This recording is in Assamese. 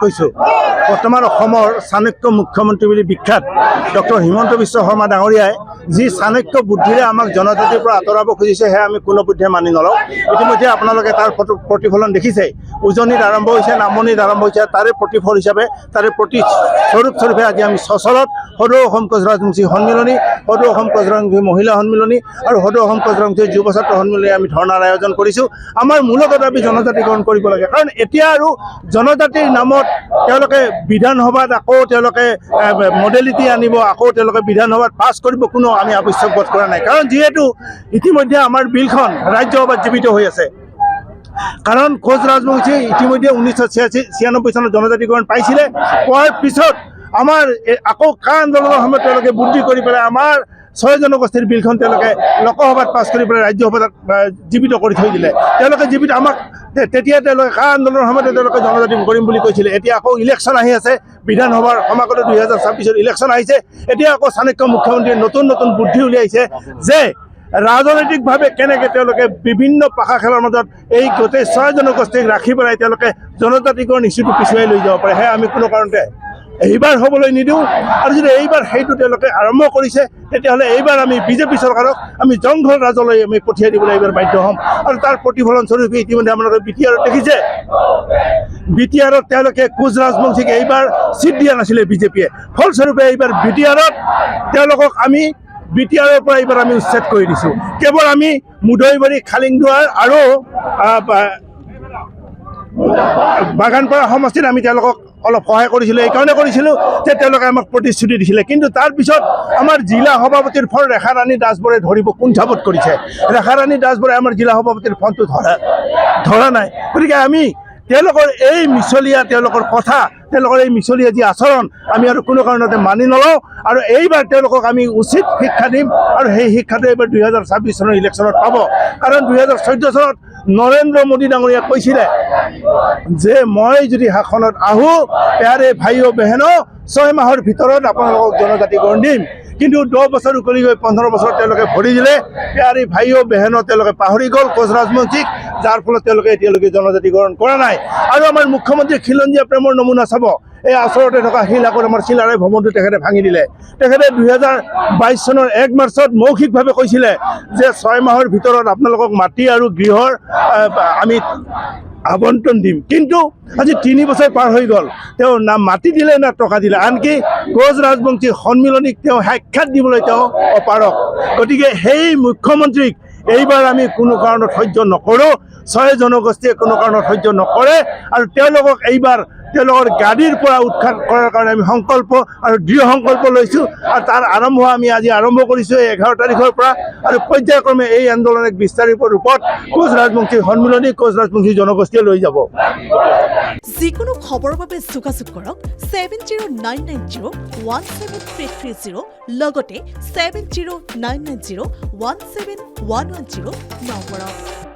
কৈছোঁ বৰ্তমান অসমৰ চাণক্য মুখ্যমন্ত্ৰী বুলি বিখ্যাত ডক্টৰ হিমন্ত বিশ্ব শৰ্মা ডাঙৰীয়াই যি চাণক্য বুদ্ধিৰে আমাক জনজাতিৰ পৰা আঁতৰাব খুজিছে সেয়া আমি কোনোপধ্যে মানি নলওঁ। ইতিমধ্যে আপোনালোকে তাৰ প্ৰতিফলন দেখিছে। উজনিত আৰম্ভ হৈছে, নামনিত আৰম্ভ হৈছে, তাৰে প্ৰতিফল হিচাপে তাৰে স্বৰূপে আজি আমি চচলত সদৌ অসম কোচ ৰাজবংশী সন্মিলনী, সদৌ অসম কোচ ৰাজবংশী মহিলা সন্মিলনী আৰু সদৌ অসম কোচ ৰাজবংশী যুৱ ছাত্ৰ সন্মিলনী আমি ধৰ্ণাৰ আয়োজন কৰিছোঁ। আমাৰ মূলত দাবী জনজাতিকৰণ কৰিব লাগে, কাৰণ এতিয়া আৰু জনজাতিৰ নামত তেওঁলোকে বিধানসভাত আকৌ তেওঁলোকে মডেলিটি আনিব, আকৌ তেওঁলোকে বিধানসভাত পাছ কৰিব, কোনো আমি আৱশ্যক বোধ কৰা নাই। কাৰণ যিহেতু ইতিমধ্যে আমাৰ বিলখন ৰাজ্যসভাত জীৱিত হৈ আছে। কাৰণ কোচ ৰাজবংশী ইতিমধ্যে 1996 চনত জনজাতিকৰণ পাইছিলে। পোৱাৰ পিছত আমাৰ আকৌ কা আন্দোলনৰ সময়ত তেওঁলোকে বুদ্ধি কৰি পেলাই আমাৰ 6 জনগোষ্ঠীৰ বিলখন তেওঁলোকে লোকসভাত পাছ কৰি পেলাই ৰাজ্যসভাত জীৱিত কৰি থৈ দিলে। তেওঁলোকে জীৱিত আমাক তেতিয়া তেওঁলোকে কা আন্দোলনৰ সময়তে তেওঁলোকে জনজাতি কৰিম বুলি কৈছিলে। এতিয়া আকৌ ইলেকশ্যন আহি আছে, বিধানসভাৰ সমাগত 2026 ইলেকশ্যন আহিছে। এতিয়া আকৌ চাণক্য মুখ্যমন্ত্ৰীয়ে নতুন নতুন বুদ্ধি উলিয়াইছে যে ৰাজনৈতিকভাৱে কেনেকৈ তেওঁলোকে বিভিন্ন পাশা খেলৰ মাজত এই গোটেই 6 জনগোষ্ঠীক ৰাখি পেলাই তেওঁলোকে জনজাতিকৰণ ইছ্যুটো পিছুৱাই লৈ যাব পাৰে। সেয়া আমি কোনো কাৰণতে এইবাৰ হ'বলৈ নিদিওঁ। আৰু যদি এইবাৰ সেইটো তেওঁলোকে আৰম্ভ কৰিছে, তেতিয়াহ'লে এইবাৰ আমি বিজেপি চৰকাৰক আমি জংঘল ৰাজলৈ আমি পঠিয়াই দিবলৈ এইবাৰ বাধ্য হ'ম। আৰু তাৰ প্ৰতিফলন স্বৰূপে ইতিমধ্যে আপোনালোকে BTRত দেখিছে, BTRত তেওঁলোকে কোচ ৰাজবংশীক এইবাৰ ছিট দিয়া নাছিলে বিজেপিয়ে। ফলস্বৰূপে এইবাৰ BTRত তেওঁলোকক আমি BTRৰ পৰা এইবাৰ আমি উচ্ছেদ কৰি দিছোঁ। কেৱল আমি মুদৈবাৰী, খালিংদুৱাৰ আৰু বাগানপাৰা সমষ্টিত আমি তেওঁলোকক অলপ সহায় কৰিছিলোঁ। এইকাৰণে কৰিছিলোঁ যে তেওঁলোকে আমাক প্ৰতিশ্ৰুতি দিছিলে। কিন্তু তাৰপিছত আমাৰ জিলা সভাপতিৰ ফোন ৰেখাৰাণী দাসবৰে ধৰিব কুণ্ঠাবোধ কৰিছে। ৰেখাৰাণী দাসবৰে আমাৰ জিলা সভাপতিৰ ফোনটো ধৰা নাই। গতিকে আমি তেওঁলোকৰ এই মিছলীয়া তেওঁলোকৰ কথা, তেওঁলোকৰ এই মিছলীয়া যি আচৰণ আমি আৰু কোনো কাৰণতে মানি নলওঁ। আৰু এইবাৰ তেওঁলোকক আমি উচিত শিক্ষা দিম, আৰু সেই শিক্ষাটো এইবাৰ 2026 চনৰ ইলেকশ্যনত পাব। কাৰণ 2014 চনত নৰেন্দ্ৰ মোদী ডাঙৰীয়াই কৈছিলে যে মই যদি শাসনত আহোঁ, প্যাৰে ভাইও বেহেনো 6 মাহৰ ভিতৰত আপোনালোকক জনজাতিকৰণ দিম। কিন্তু 10 বছৰ উকলি গৈ 15 বছৰ তেওঁলোকে ভৰি দিলে। প্যাৰী ভাইও বেহেনো তেওঁলোকে পাহৰি গ'ল কোচ ৰাজবংশীক, যাৰ ফলত তেওঁলোকে এতিয়ালৈকে জনজাতিকৰণ কৰা নাই। আৰু আমাৰ মুখ্যমন্ত্ৰী খিলঞ্জীয়া প্ৰেমৰ নমুনা চাব, এই ওচৰতে থকা শিলাকোট আমাৰ চিলাৰায় ভৱনটো তেখেতে ভাঙি দিলে। তেখেতে 2022 চনৰ 1 মাৰ্চত মৌখিকভাৱে কৈছিলে যে 6 মাহৰ ভিতৰত আপোনালোকক মাটি আৰু গৃহৰ আমি আবণ্টন দিম। কিন্তু আজি 3 বছৰ পাৰ হৈ গ'ল, তেওঁ না মাটি দিলে না টকা দিলে। আনকি কোচ ৰাজবংশী সন্মিলনীক তেওঁ সাক্ষাৎ দিবলৈ তেওঁ অপাৰক। গতিকে সেই মুখ্যমন্ত্ৰীক এইবাৰ আমি কোনো কাৰণত সহ্য নকৰোঁ। 6 জনগোষ্ঠীয়ে কোনো কাৰণত সহ্য নকৰে। আৰু তেওঁলোকক এইবাৰ তেওঁলোকৰ গাড়ীৰ পৰা উৎখাত কৰাৰ কাৰণে আমি সংকল্প আৰু দৃঢ় সংকল্প লৈছোঁ। আৰু তাৰ আমি আজি আৰম্ভ কৰিছোঁ এই 11 তাৰিখৰ পৰা। আৰু পৰ্যায়ক্ৰমে এই আন্দোলন এক বিস্তাৰিত ৰূপত কোচ ৰাজবংশী সন্মিলনী, কোচ ৰাজবংশী জনগোষ্ঠীয়ে লৈ যাব। যিকোনো খবৰৰ বাবে যোগাযোগ কৰক 7099017330 লগতে 7099017110 নম্বৰত।